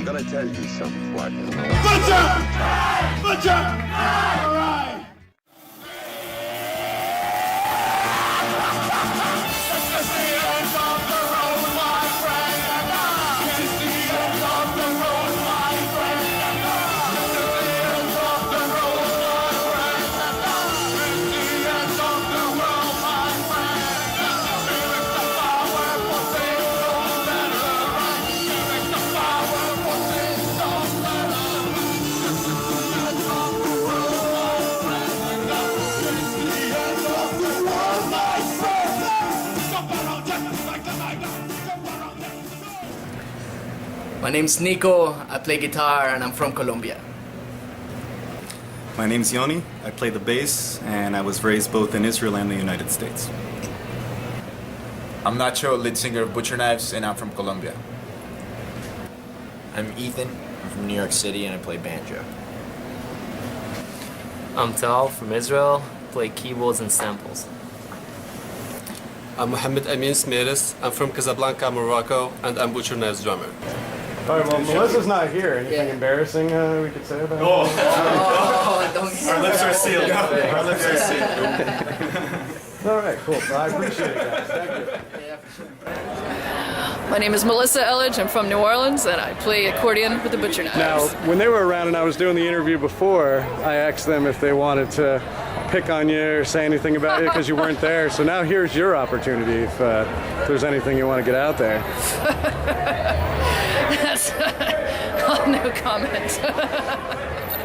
gonna tell you something, what? Butcher! Butcher! All right! My name's Nico, I play guitar and I'm from Colombia. My name's Yoni, I play the bass and I was raised both in Israel and the United States. I'm Nacho, lead singer of Butcher Knives, and I'm from Colombia. I'm Ethan, I'm from New York City and I play banjo. I'm Tal from Israel, play keyboards and samples. I'm Mohammed Amin Smittix, I'm from Casablanca, Morocco, and I'm Butcher Knives drummer. All right, well, Melissa's not here. Anything embarrassing we could say about her? Oh, don't Our lips are sealed. Our lips are sealed. All right, cool. Well, I appreciate it, guys. Thank you. My name is Melissa Elledge. I'm from New Orleans, and I play accordion with the Butcher Knives. Now, when they were around and I was doing the interview before, I asked them if they wanted to pick on you or say anything about you because you weren't there. So now here's your opportunity if there's anything you want to get out there. That's no comment.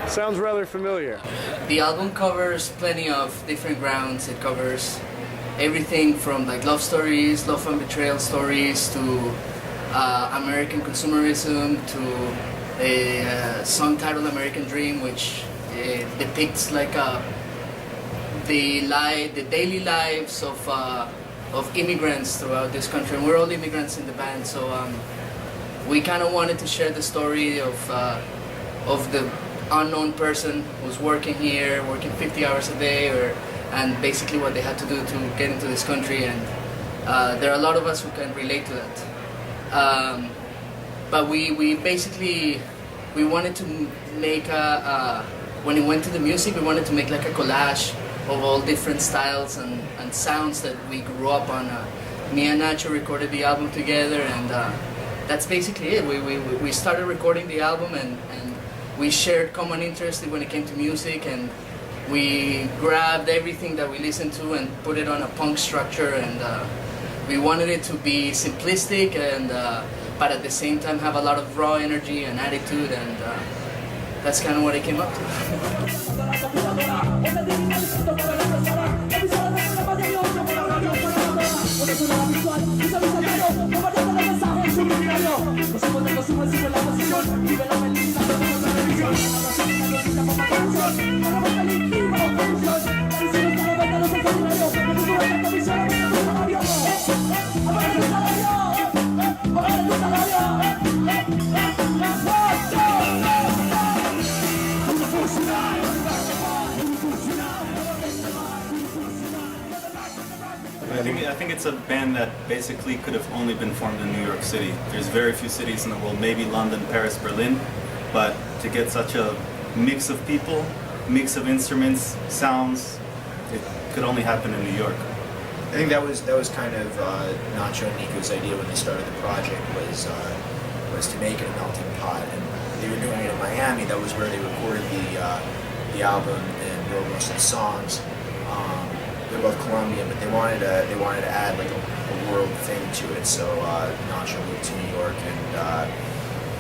Sounds rather familiar. The album covers plenty of different grounds. It covers everything from like love stories, love and betrayal stories, to American consumerism, to a song titled American Dream, which depicts like the daily lives of immigrants throughout this country. And we're all immigrants in the band, so we kind of wanted to share the story of the unknown person who's working here, working 50 hours a day, and basically what they had to do to get into this country. And there are a lot of us who can relate to that. But we basically wanted to make when it went to the music, we wanted to make like a collage of all different styles and sounds that we grew up on. Me and Nacho recorded the album together, and that's basically it. We started recording the album, and we shared common interest when it came to music, and we grabbed everything that we listened to and put it on a punk structure, and we wanted it to be simplistic, and but at the same time have a lot of raw energy and attitude, and that's kind of what it came up to. I think it's a band that basically could have only been formed in New York City. There's very few cities in the world, maybe London, Paris, Berlin, but to get such a mix of people, mix of instruments, sounds, it could only happen in New York. I think that was kind of Nacho and Nico's idea when they started the project, was to make it a melting pot, and they were doing it in Miami. That was where they recorded the album and wrote most of the songs. They're both Colombian, but they wanted to add like a world thing to it. So Nacho moved to New York and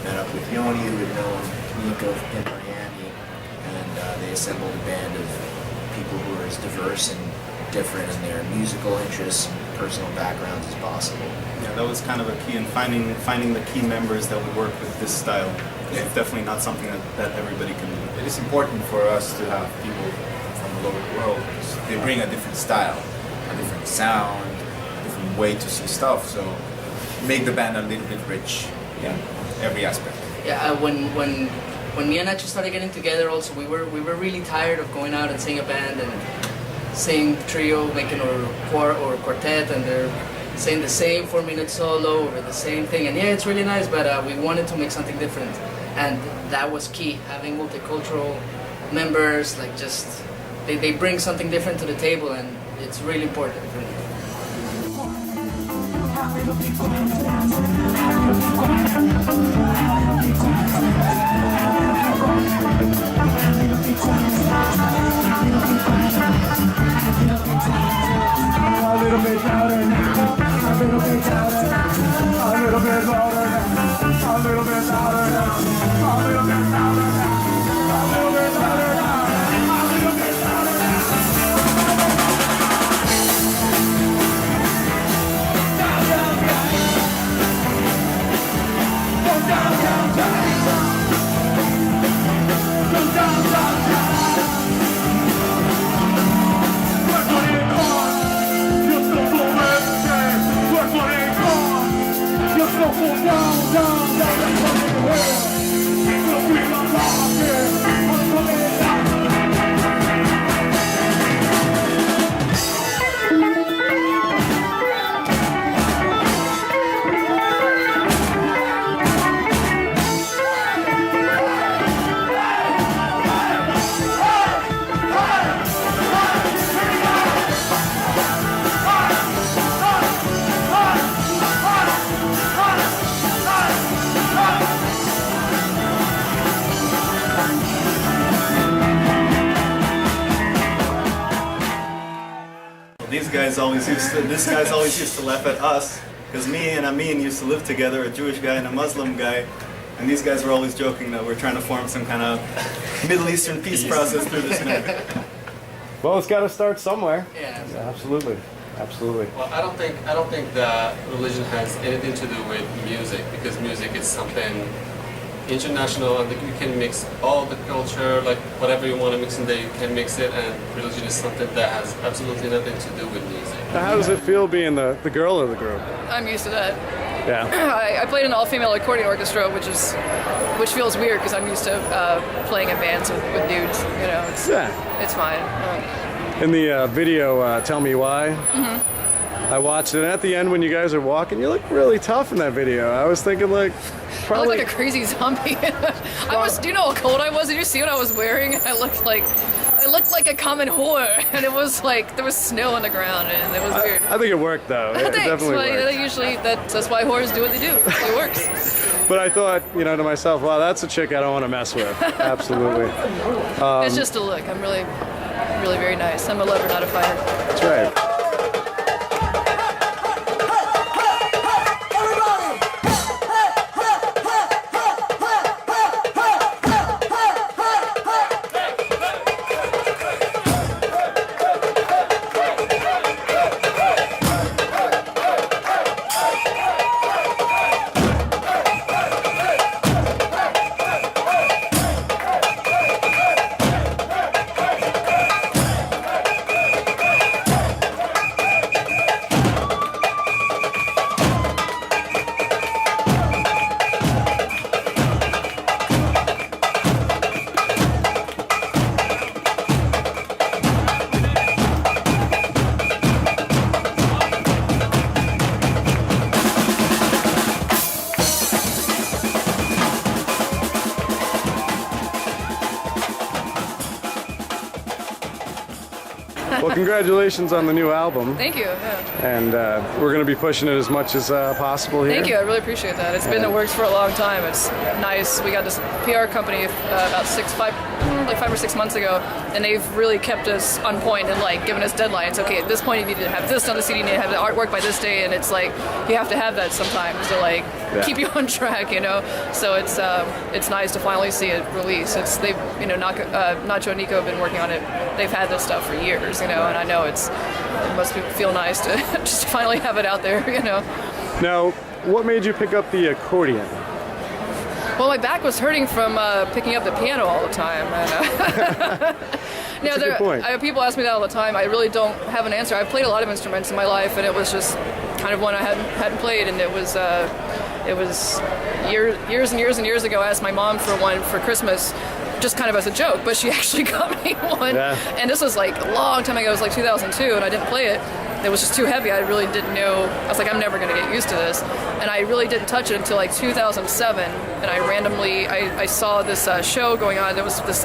met up with Yoni, who had known Nico in Miami, and they assembled a band of people who are as diverse and different in their musical interests and personal backgrounds as possible. Yeah, that was kind of a key in finding the key members that would work with this style. It's definitely not something that everybody can do. It is important for us to have people from all over the world. They bring a different style, a different sound, a different way to see stuff. So make the band a little bit rich in every aspect. Yeah, when me and Nacho started getting together, also we were really tired of going out and seeing a band and seeing trio making or quartet, and they're saying the same 4-minute solo over the same thing, and yeah, it's really nice, but we wanted to make something different, and that was key. Having multicultural members, like just they bring something different to the table, and it's really important for me. A little bit louder now, a little bit louder now, a little bit louder now, a little bit louder now, a little bit louder now, a little bit louder now, a little bit louder now. Down, down, down. Go down, down, down. Go down, down, down. We're putting it on. You're so full everything. We're putting it on. You're so full down, down, down. That's fucking hell. We'll be alive here. I'm coming down. This guy's always used to laugh at us, because me and Amin used to live together, a Jewish guy and a Muslim guy, and these guys were always joking that we're trying to form some kind of Middle Eastern peace process through this name. Well, it's got to start somewhere. Yeah. Absolutely. Absolutely. Well, I don't think that religion has anything to do with music, because music is something international, and you can mix all the culture, like whatever you want to mix in there, you can mix it, and religion is something that has absolutely nothing to do with music. How does it feel being the girl of the group? I'm used to that. Yeah. I played in an all-female accordion orchestra, which feels weird because I'm used to playing in bands with dudes. You know, it's fine. In the video, Tell Me Why, I watched it, and at the end when you guys are walking, you look really tough in that video. I was thinking like, I probably... look like a crazy zombie. Do you know how cold I was? Did you see what I was wearing? I looked like a common whore, and it was like there was snow on the ground, and it was weird. I think it worked though. It Thanks. definitely worked. Usually that's why whores do what they do. It works. But I thought, to myself, wow, that's a chick I don't want to mess with. Absolutely. It's just a look. I'm really, really very nice. I'm a lover, not a fighter. That's right. Well, congratulations on the new album. Thank you. Yeah. And we're going to be pushing it as much as possible here. Thank you. I really appreciate that. It's been in the works for a long time. It's nice. We got this PR company about 5 or 6 months ago, and they've really kept us on point and like given us deadlines. Okay, at this point you need to have this on the CD, you need to have the artwork by this day, and it's like you have to have that sometimes to like keep you on track, So it's nice to finally see it release. They've Nacho and Nico have been working on it. They've had this stuff for years, and I know it must feel nice to just finally have it out there, Now, what made you pick up the accordion? Well, my back was hurting from picking up the piano all the time. That's a good point. People ask me that all the time. I really don't have an answer. I've played a lot of instruments in my life, and it was just kind of one I hadn't played, and it was years and years and years ago. I asked my mom for one for Christmas, just kind of as a joke, but she actually got me one. Yeah. And this was like a long time ago. It was like 2002, and I didn't play it. it was just too heavy. I really didn't know. I was like, I'm never going to get used to this. And I really didn't touch it until like 2007. And I randomly, I saw this show going on. There was this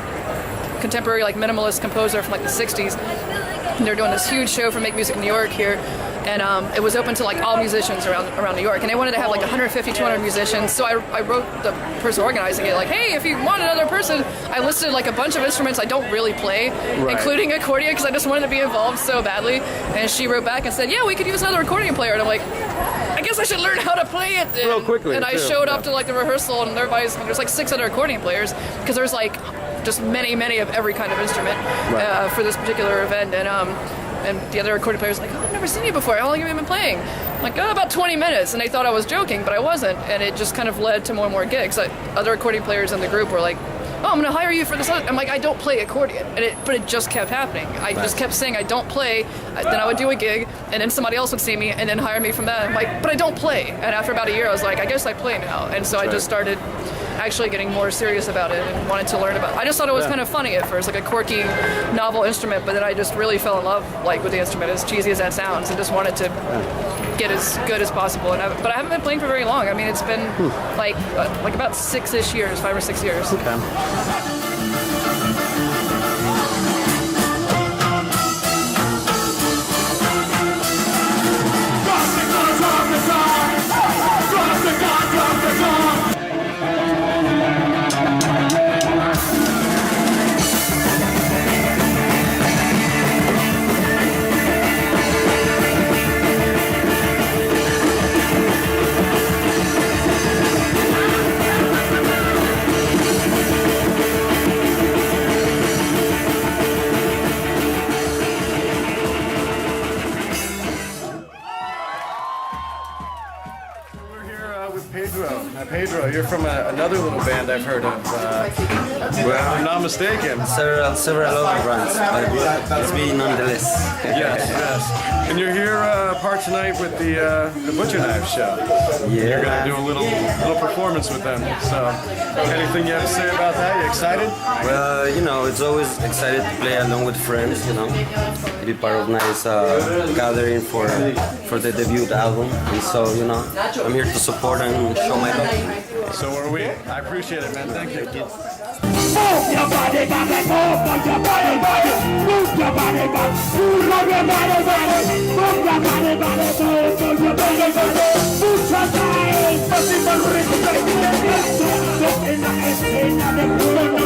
contemporary like minimalist composer from like the 60s. And they're doing this huge show for Make Music New York here. And it was open to like all musicians around New York, and they wanted to have like 150, 200 musicians. So I wrote the person organizing it like, hey, if you want another person, I listed like a bunch of instruments I don't really play, including accordion, because I just wanted to be involved so badly. And she wrote back and said, yeah, we could use another accordion player. And I'm like, I guess I should learn how to play it. And, real quickly. And I showed up to like the rehearsal, and there's like 6 other accordion players, because there's like just many of every kind of instrument for this particular event. And the other accordion players like, oh, I've never seen you before. How long have you been playing? I'm like, oh, about 20 minutes. And they thought I was joking, but I wasn't. And it just kind of led to more and more gigs. Other accordion players in the group were like, oh, I'm going to hire you for this. I'm like, I don't play accordion. But it just kept happening. I just kept saying I don't play. Then I would do a gig, and then somebody else would see me and then hire me from that. I'm like, but I don't play. And after about a year, I was like, I guess I play now. And so I just started actually getting more serious about it and wanted to learn about it. I just thought it was kind of funny at first, like a quirky, novel instrument, but then I just really fell in love with the instrument, as cheesy as that sounds, and just wanted to get as good as possible. But I haven't been playing for very long. I mean, it's been like about 6-ish years, 5 or 6 years. Okay. Pedro, you're from another little band I've heard of. Well, I'm not mistaken. Several other brands, but it's me nonetheless. Yes. And you're here part tonight with the Butcher Knife show. Yeah. You're gonna do a little performance with them. So, anything you have to say about that? You excited? Well, you know, it's always excited to play along with friends. You know, to be part of nice gathering for the debut album. And so, you know, I'm here to support and show my love. So are we. I appreciate it, man. Thank you. Move your body, body, move your body, body, move your body, body, move your body, body, move your body, body, move your body, body, mucho time, pasivo rico, baby, en la escena de puro no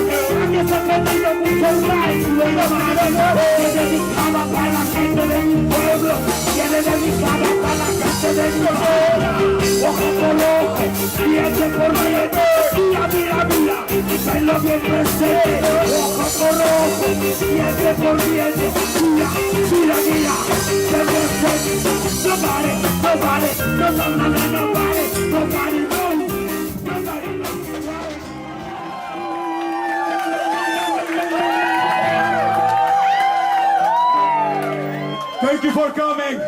que se ha perdido mucho time, luego que dedicaba para la gente de mi pueblo, viene dedicada para la gente de mi pueblo, ojo por ojo, diente por diente, mira, ven lo que crece, ojo por ojo, diente por diente, mira, se crece, no vale, no. Thank you for coming.